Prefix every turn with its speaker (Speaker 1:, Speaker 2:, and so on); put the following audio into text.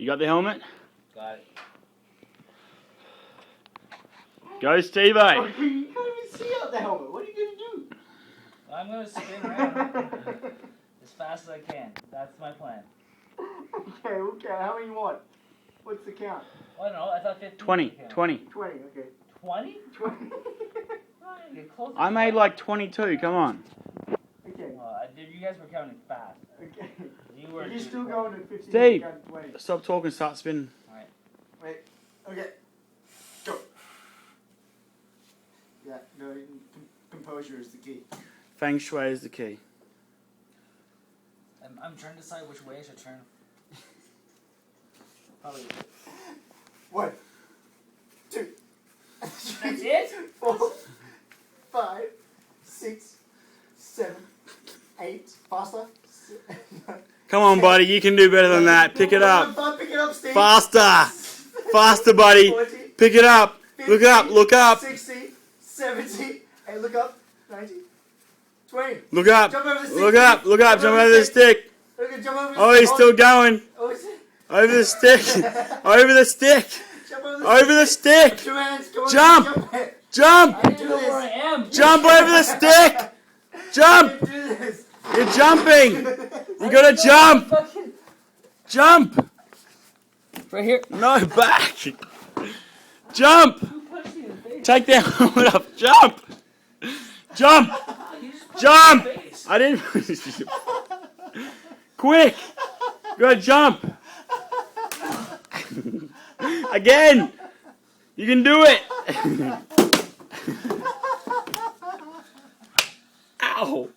Speaker 1: You got the helmet?
Speaker 2: Got it.
Speaker 1: Go, Steve.
Speaker 3: Oh, you can't even see out the helmet. What are you going to do?
Speaker 2: I'm gonna spin around as fast as I can. That's my plan.
Speaker 3: Okay. How many you want? What's the count?
Speaker 2: I don't know. I thought 15.
Speaker 1: 20. 20.
Speaker 3: 20, okay.
Speaker 2: 20?
Speaker 3: 20.
Speaker 2: Get closer.
Speaker 1: I made like 22. Come on.
Speaker 3: Okay.
Speaker 2: You guys were counting fast.
Speaker 3: Okay.
Speaker 2: You were.
Speaker 3: You're still going at 15.
Speaker 1: Steve.
Speaker 3: Count 20.
Speaker 1: Stop talking. Start spinning.
Speaker 2: Alright.
Speaker 3: Wait. Okay. Go. Yeah, no, composure is the key.
Speaker 1: Feng Shui is the key.
Speaker 2: I'm trying to decide which way I should turn. Probably.
Speaker 3: 1, 2.
Speaker 2: That's it?
Speaker 3: 4, 5, 6, 7, 8. Faster.
Speaker 1: Come on, buddy. You can do better than that. Pick it up.
Speaker 3: Pick it up, Steve.
Speaker 1: Faster. Faster, buddy.
Speaker 3: 40,
Speaker 1: Pick it up.
Speaker 3: 50,
Speaker 1: Look up. Look up.
Speaker 3: 60, 70. Hey, look up. 90, 20.
Speaker 1: Look up.
Speaker 3: Jump over the stick.
Speaker 1: Look up. Look up. Jump over the stick.
Speaker 3: Okay, jump over the
Speaker 1: Oh,
Speaker 3: stick.
Speaker 1: he's still going.
Speaker 3: Oh, is it?
Speaker 1: Over the stick. Over the stick.
Speaker 3: Jump over the
Speaker 1: Over the stick.
Speaker 3: 2 hands. Come on,
Speaker 1: Jump.
Speaker 3: it.
Speaker 1: Jump.
Speaker 2: I don't know where I am.
Speaker 1: Jump over the stick. Jump.
Speaker 3: Do this.
Speaker 1: You're jumping. You gotta jump.
Speaker 2: Fucking
Speaker 1: Jump.
Speaker 2: right here.
Speaker 1: No, back. Jump.
Speaker 2: Who punched you in the face?
Speaker 1: Take that helmet up. Jump. Jump.
Speaker 2: You just punched
Speaker 1: Jump.
Speaker 2: me in the face.
Speaker 1: I didn't. Quick. Go jump. Again. You can do it. Ow.